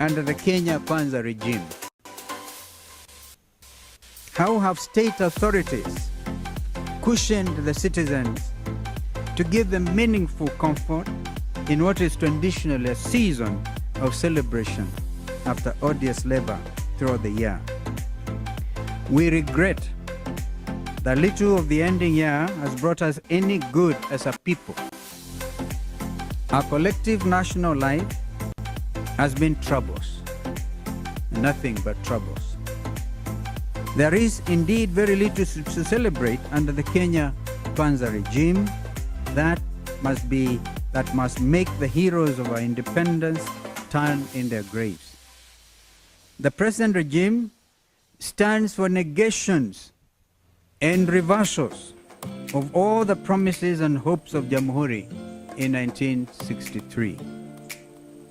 under the Kenya Kwanza regime? How have state authorities cushioned the citizens to give them meaningful comfort in what is traditionally a season of celebration after odious labor throughout the year? We regret that little of the ending year has brought us any good as a people. Our collective national life has been troubles, nothing but troubles. There is indeed very little to celebrate under the Kenya Kwanza regime that must make the heroes of our independence turn in their graves. The present regime stands for negations and reversals of all the promises and hopes of Jamhuri in 1963.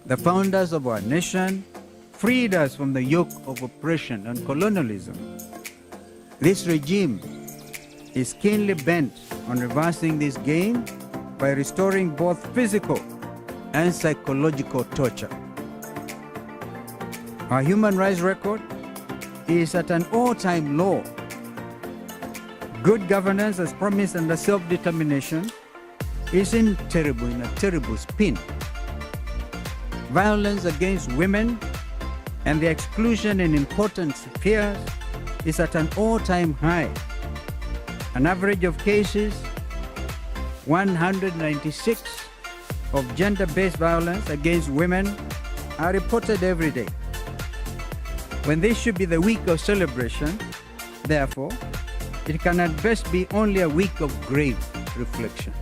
The founders of our nation freed us from the yoke of oppression and colonialism. This regime is keenly bent on reversing this game by restoring both physical and psychological torture. Our human rights record is at an all-time low. Good governance, as promised under self-determination, is in a terrible spin. Violence against women and the exclusion in important spheres is at an all-time high. An average of cases, 196 of gender-based violence against women are reported every day. When this should be the week of celebration, therefore, it can at best be only a week of grave reflection.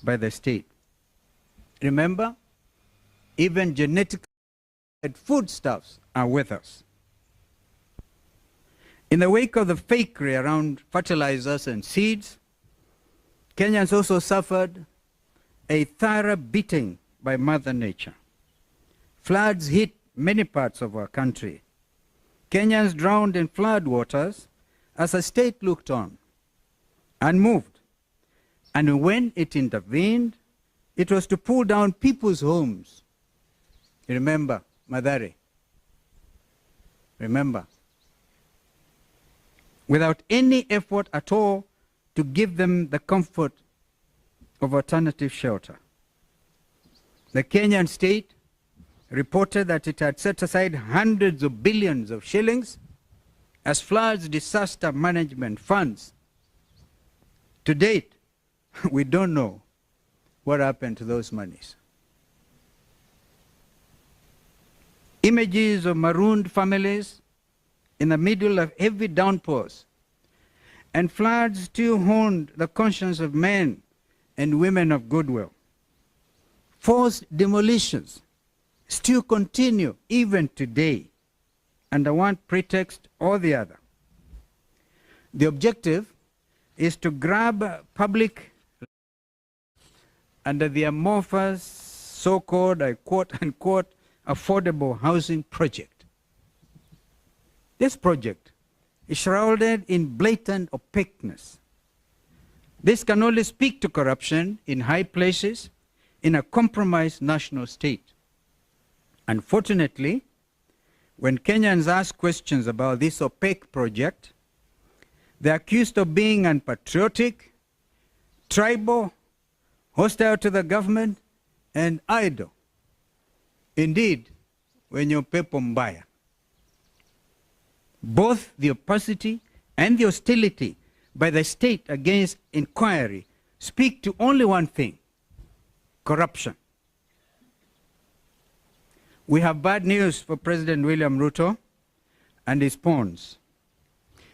by the state. Remember, even genetically foodstuffs are with us. In the wake of the fakery around fertilizers and seeds, Kenyans also suffered a thorough beating by Mother Nature. Floods hit many parts of our country. Kenyans drowned in flood waters as the state looked on, unmoved. And when it intervened, it was to pull down people's homes. You remember, Madare? Remember? Without any effort at all to give them the comfort of alternative shelter. The Kenyan state reported that it had set aside hundreds of billions of shillings as floods disaster management funds. To date, we don't know what happened to those monies. Images of marooned families in the middle of heavy downpours and floods still haunt the conscience of men and women of goodwill. Forced demolitions still continue even today under one pretext or the other. The objective is to grab public under the amorphous so-called, I quote unquote, affordable housing project. This project is shrouded in blatant opaqueness. This can only speak to corruption in high places in a compromised national state. Unfortunately, when Kenyans ask questions about this opaque project, they're accused of being unpatriotic, tribal, hostile to the government, and idle. Indeed, wenye upepo mbaya. Both the opacity and the hostility by the state against inquiry speak to only one thing: corruption. We have bad news for President William Ruto and his pawns.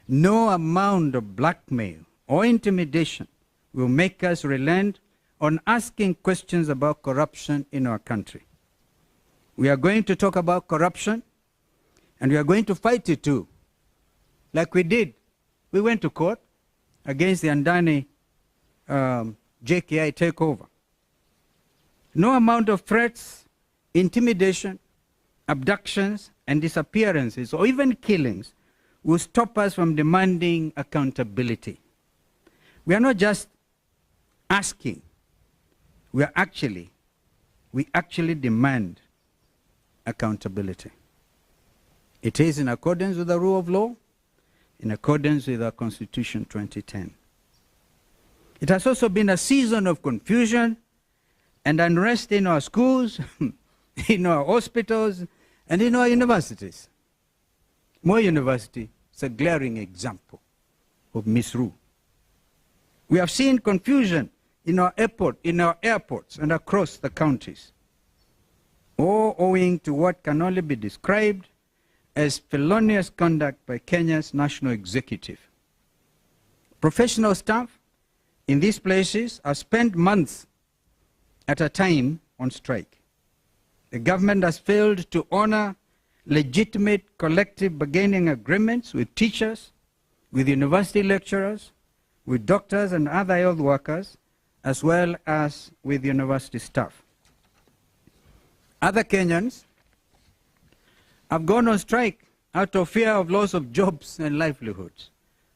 No amount of blackmail or intimidation will make us relent on asking questions about corruption in our country. We are going to talk about corruption, and we are going to fight it too. Like we did. We went to court against the Andani JKI takeover. No amount of threats, intimidation, abductions, and disappearances, or even killings, will stop us from demanding accountability. We are not just asking, we actually demand accountability. It is in accordance with the rule of law, in accordance with our Constitution 2010. It has also been a season of confusion and unrest in our schools, in our hospitals, and in our universities. Moi University is a glaring example of misrule. We have seen confusion in our airports and across the counties, all owing to what can only be described as felonious conduct by Kenya's national executive. Professional staff in these places have spent months at a time on strike. The government has failed to honor legitimate collective bargaining agreements with teachers, with university lecturers, with doctors and other health workers, as well as with university staff. Other Kenyans have gone on strike out of fear of loss of jobs and livelihoods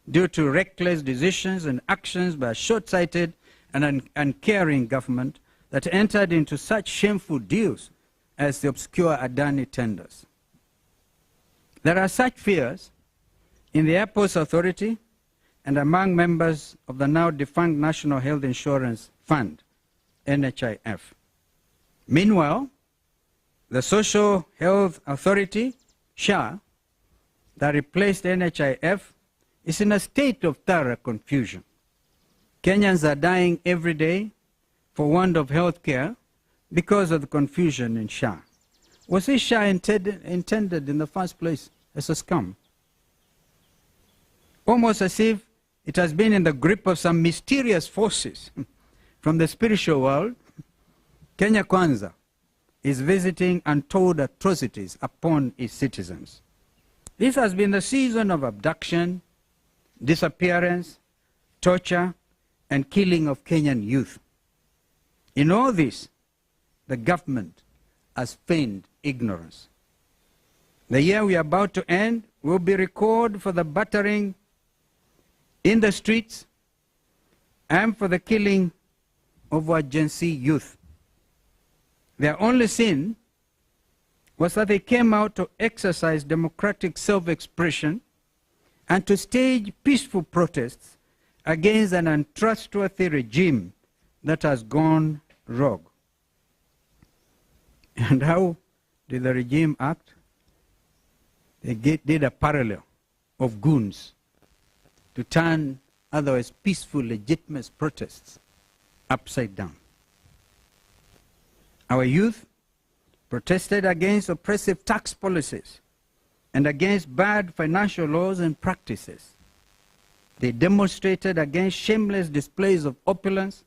due to reckless decisions and actions by a short-sighted and uncaring government that entered into such shameful deals as the obscure Adani tenders. There are such fears in the Airports Authority and among members of the now defunct National Health Insurance Fund, NHIF. Meanwhile, the Social Health Authority, SHA, that replaced NHIF, is in a state of thorough confusion. Kenyans are dying every day for want of health care because of the confusion in SHA. Was this SHA intended in the first place as a scam? Almost as if it has been in the grip of some mysterious forces from the spiritual world, Kenya Kwanza is visiting untold atrocities upon its citizens. This has been the season of abduction, disappearance, torture, and killing of Kenyan youth. In all this, the government has feigned ignorance. The year we are about to end will be recorded for the battering in the streets and for the killing of our Gen Z youth. Their only sin was that they came out to exercise democratic self-expression and to stage peaceful protests against an untrustworthy regime that has gone rogue. And how did the regime act? They did a parallel of goons to turn otherwise peaceful, legitimate protests upside down. Our youth protested against oppressive tax policies and against bad financial laws and practices. They demonstrated against shameless displays of opulence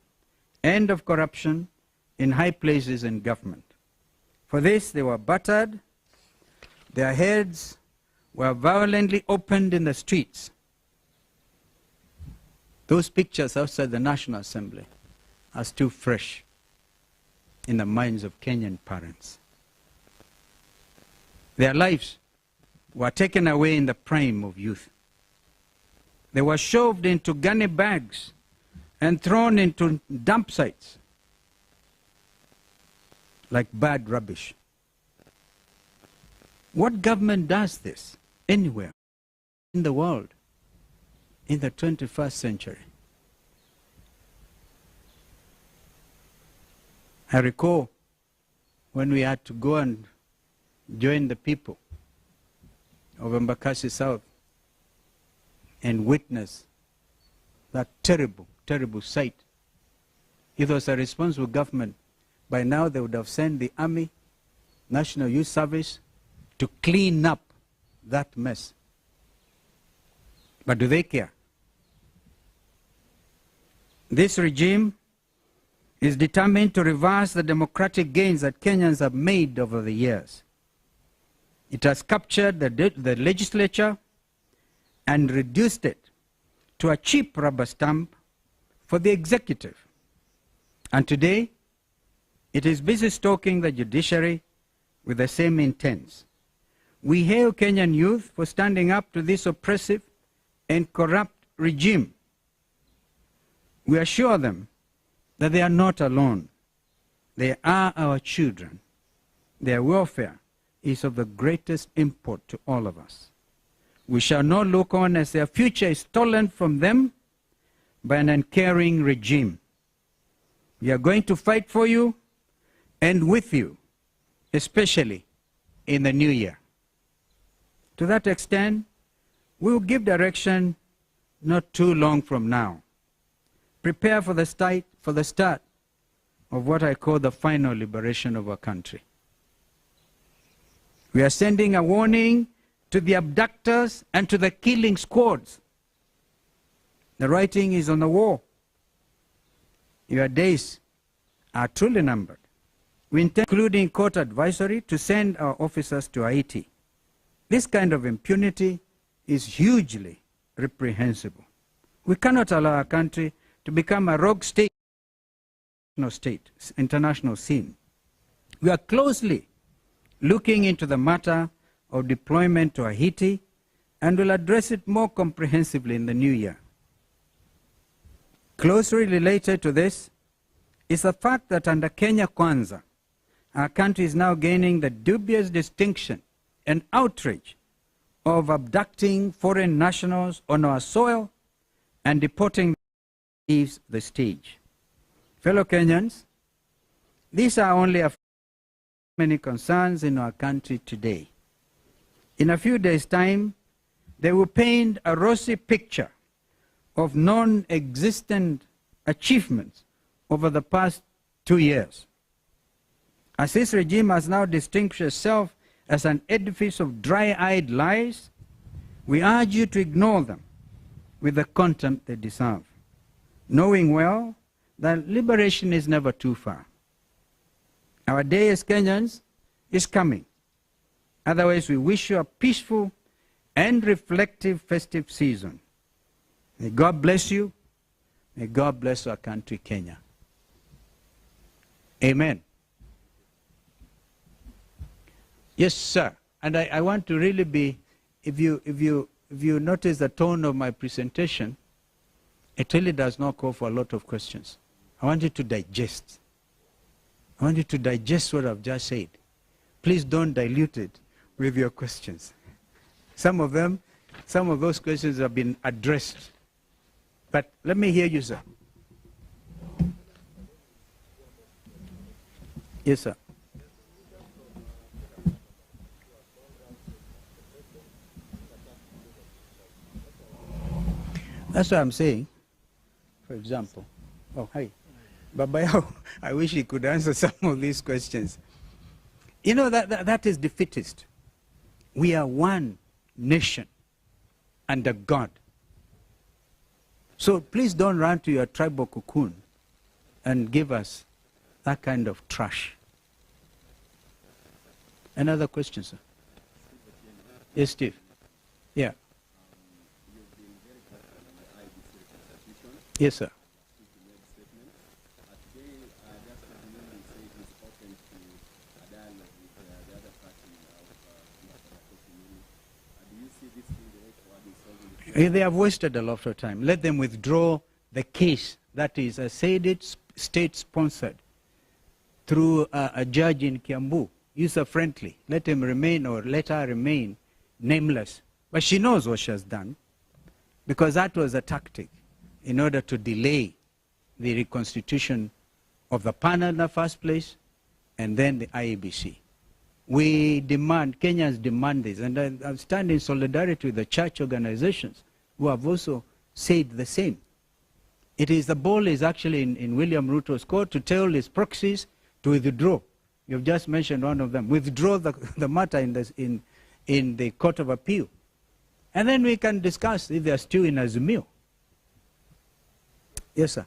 and of corruption in high places in government. For this, they were battered, their heads were violently opened in the streets. Those pictures outside the National Assembly are still fresh in the minds of Kenyan parents. Their lives were taken away in the prime of youth. They were shoved into gunny bags and thrown into dump sites like bad rubbish. What government does this anywhere in the world in the 21st century? I recall when we had to go and join the people of Embakasi South and witness that terrible, terrible sight. If it was a responsible government, by now they would have sent the Army, National Youth Service to clean up that mess. But do they care? This regime is determined to reverse the democratic gains that Kenyans have made over the years. It has captured the legislature and reduced it to a cheap rubber stamp for the executive. And today, it is busy stalking the judiciary with the same intents. We hail Kenyan youth for standing up to this oppressive and corrupt regime. We assure them that they are not alone. They are our children. Their welfare is of the greatest import to all of us. We shall not look on as their future is stolen from them by an uncaring regime. We are going to fight for you and with you, especially in the new year. To that extent, we will give direction not too long from now. Prepare for the start of what I call the final liberation of our country. We are sending a warning to the abductors and to the killing squads. The writing is on the wall. Your days are truly numbered. We intend, including court advisory, to send our officers to Haiti. This kind of impunity is hugely reprehensible. We cannot allow our country to become a rogue state, international scene. We are closely looking into the matter of deployment to Haiti and will address it more comprehensively in the new year. Closely related to this is the fact that under Kenya Kwanza, our country is now gaining the dubious distinction and outrage of abducting foreign nationals on our soil and deporting them leaves the stage. Fellow Kenyans, these are only a few many concerns in our country today. In a few days' time, they will paint a rosy picture of non-existent achievements over the past 2 years. As this regime has now distinguished itself as an edifice of dry-eyed lies, we urge you to ignore them with the contempt they deserve, knowing well that liberation is never too far. Our day as Kenyans is coming. Otherwise, we wish you a peaceful and reflective festive season. May God bless you. May God bless our country, Kenya. Amen. Yes, sir. And I want to really be, if you notice the tone of my presentation, it really does not call for a lot of questions. I want you to digest. I want you to digest what I've just said. Please don't dilute it with your questions. Some of those questions have been addressed. But let me hear you, sir. Yes, sir. That's what I'm saying. For example. Oh, hi. Babayao, I wish he could answer some of these questions. You know, that is defeatist. We are one nation under God. So please don't run to your tribal cocoon and give us that kind of trash. Another question, sir? Yes, Steve. Yeah. Yes, sir. They have wasted a lot of time. Let them withdraw the case that is, I said it, state-sponsored through a judge in Kiambu, user-friendly. Let him remain, or let her remain nameless. But she knows what she has done, because that was a tactic in order to delay the reconstitution of the panel in the first place, and then the IEBC. We demand, Kenyans demand this, and I stand in solidarity with the church organizations who have also said the same. It is, the ball is actually in William Ruto's court to tell his proxies to withdraw. You've just mentioned one of them. Withdraw the matter in the Court of Appeal. And then we can discuss if they are still in Azimio. Yes, sir.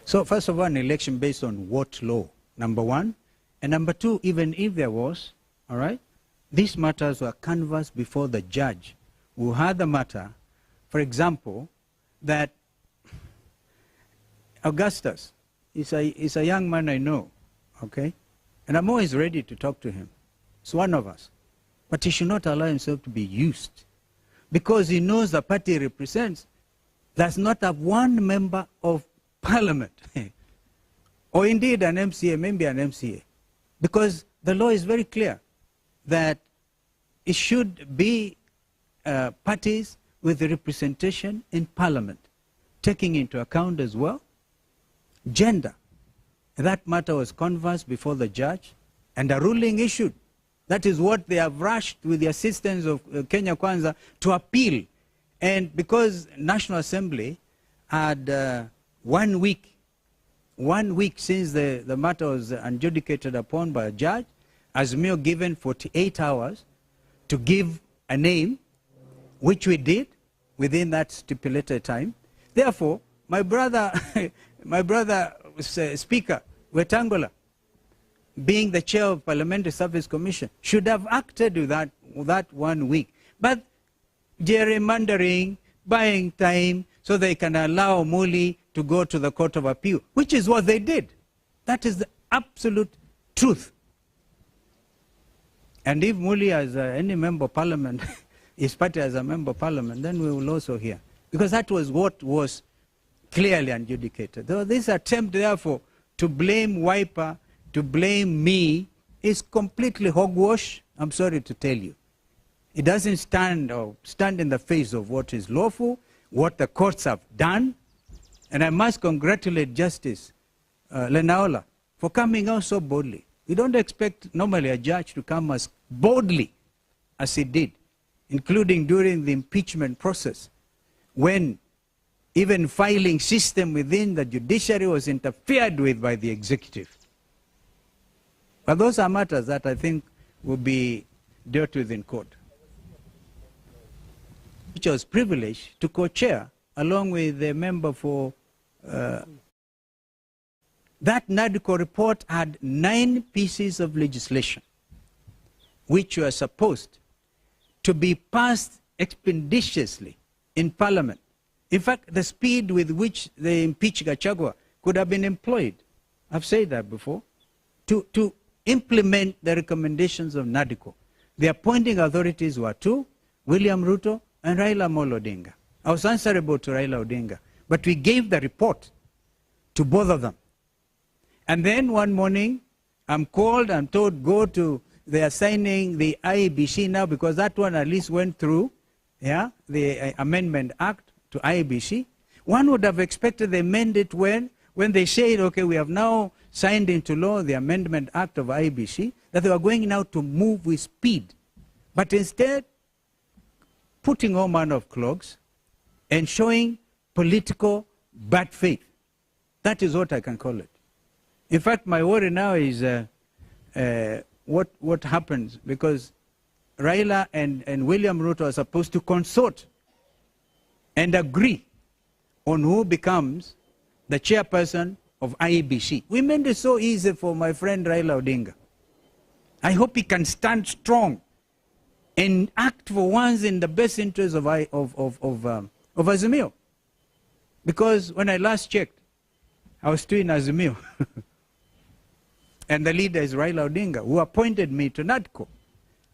So first of all, an election based on what law? Number one. And number two, even if there was, all right, these matters were canvassed before the judge who had the matter. For example, that Augustus is a young man I know, okay? And I'm always ready to talk to him. He's one of us. But he should not allow himself to be used, because he knows the party he represents does not have one member of parliament, or indeed an MCA, maybe an MCA, because the law is very clear that it should be parties with representation in parliament, taking into account as well gender. That matter was canvassed before the judge and a ruling issued. That is what they have rushed with the assistance of Kenya Kwanza to appeal. And because National Assembly had 1 week since the matter was adjudicated upon by a judge, Azimio given 48 hours to give a name, which we did within that stipulated time. Therefore, my brother, Speaker Wetangula, being the chair of Parliamentary Service Commission, should have acted with that 1 week. But gerrymandering, buying time, so they can allow Muli to go to the Court of Appeal, which is what they did. That is the absolute truth. And if Muli as any member of parliament, his party as a member of parliament, then we will also hear. Because that was what was clearly adjudicated. So this attempt, therefore, to blame Wiper, to blame me, is completely hogwash, I'm sorry to tell you. It doesn't stand in the face of what is lawful, what the courts have done. And I must congratulate Justice Lenaola for coming out so boldly. We don't expect normally a judge to come as boldly as he did, including during the impeachment process, when even filing system within the judiciary was interfered with by the executive. But those are matters that I think will be dealt with in court. Which I was privileged to co-chair along with the member for that NADCO report had 9 pieces of legislation which were supposed to be passed expeditiously in Parliament. In fact, the speed with which they impeached Gachagua could have been employed, I've said that before, to implement the recommendations of NADCO. The appointing authorities were 2, William Ruto and Raila Amolo Odinga. I was answerable to Raila Odinga, but we gave the report to both of them. And then one morning, I'm called, I'm told, go to, they are signing the IEBC now, because that one at least went through, yeah, the Amendment Act to IEBC. One would have expected they amend it when they said, okay, we have now signed into law the Amendment Act of IEBC, that they were going now to move with speed. But instead, putting all manner of clogs and showing political bad faith. That is what I can call it. In fact, my worry now is what happens, because Raila and William Ruto are supposed to consort and agree on who becomes the chairperson of IEBC. We made it so easy for my friend Raila Odinga. I hope he can stand strong and act for once in the best interest of Azimio. Because when I last checked, I was still in Azimio. And the leader is Raila Odinga, who appointed me to NADCO.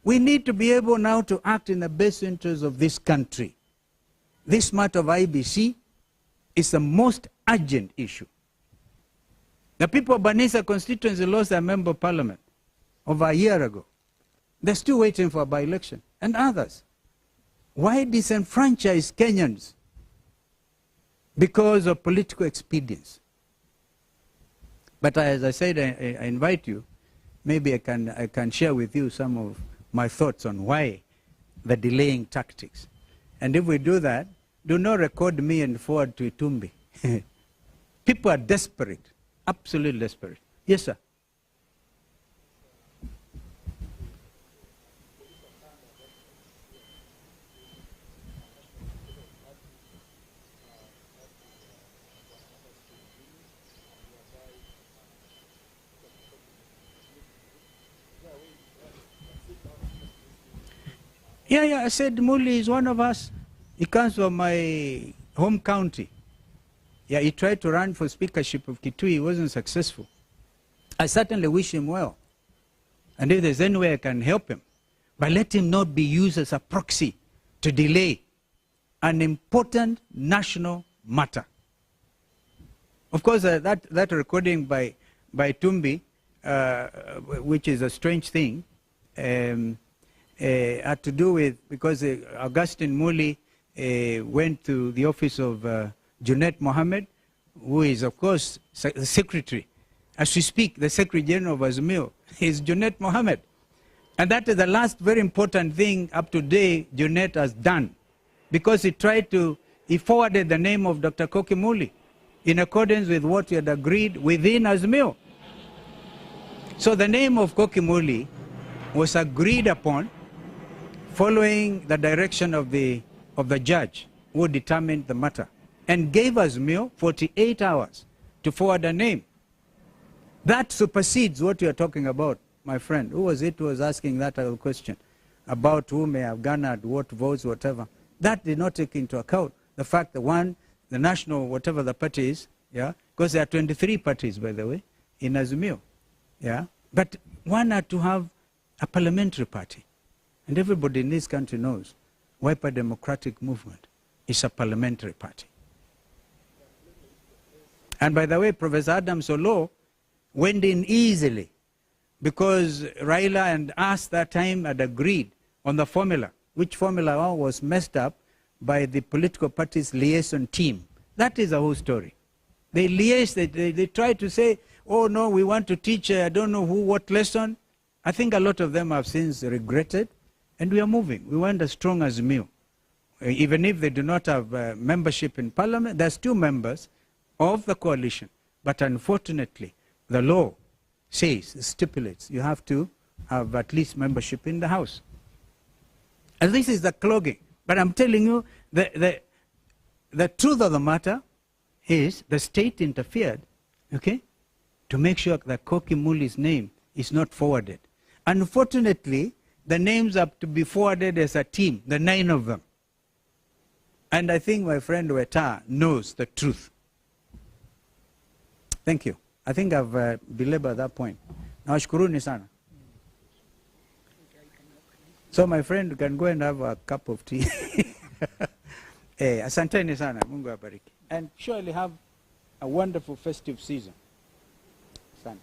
We need to be able now to act in the best interest of this country. This matter of IBC is the most urgent issue. The people of Banisa constituency lost their member of parliament over a year ago. They're still waiting for a by-election, and others. Why disenfranchise Kenyans? Because of political expedience. But as I said, I invite you, maybe I can share with you some of my thoughts on why the delaying tactics. And if we do that, do not record me and forward to Itumbi. People are desperate, absolutely desperate. Yes, sir. Yeah, I said Muli is one of us. He comes from my home county. Yeah, he tried to run for speakership of Kitui. He wasn't successful. I certainly wish him well. And if there's any way I can help him, but let him not be used as a proxy to delay an important national matter. Of course, that recording by Tumbi, which is a strange thing, had to do with, because Augustine Muli went to the office of Junet Mohammed, who is, of course, the secretary. As we speak, the Secretary General of Azimio is Junet Mohammed. And that is the last very important thing up to date Junet has done. Because he forwarded the name of Dr. Koki Muli in accordance with what he had agreed within Azimio. So the name of Koki Muli was agreed upon following the direction of the judge who determined the matter, and gave Azimio 48 hours to forward a name. That supersedes what you are talking about, my friend. Who was it who was asking that question about who may have garnered what votes, whatever? That did not take into account the fact that the national, whatever the party is, yeah, because there are 23 parties, by the way, in Azimio, yeah, but one had to have a parliamentary party. And everybody in this country knows Wiper Democratic Movement is a parliamentary party. And by the way, Professor Adam Solo went in easily because Raila and us that time had agreed on the formula, which formula was messed up by the political party's liaison team. That is the whole story. They liaised, they tried to say, oh no, we want to teach, I don't know what lesson. I think a lot of them have since regretted, and we are moving. We want a strong Azimio even if they do not have membership in parliament, they're still members of the coalition. But unfortunately, the law stipulates, you have to have at least membership in the House. And this is the clogging. But I'm telling you, the truth of the matter is the state interfered, okay, to make sure that Koki Muli's name is not forwarded. Unfortunately, the names have to be forwarded as a team, the 9 of them. And I think my friend Weta knows the truth. Thank you. I think I've belabored that point. Nawashukuruni sana. So my friend can go and have a cup of tea. Asanteni sana. Mungu abariki. And surely have a wonderful festive season. Asante.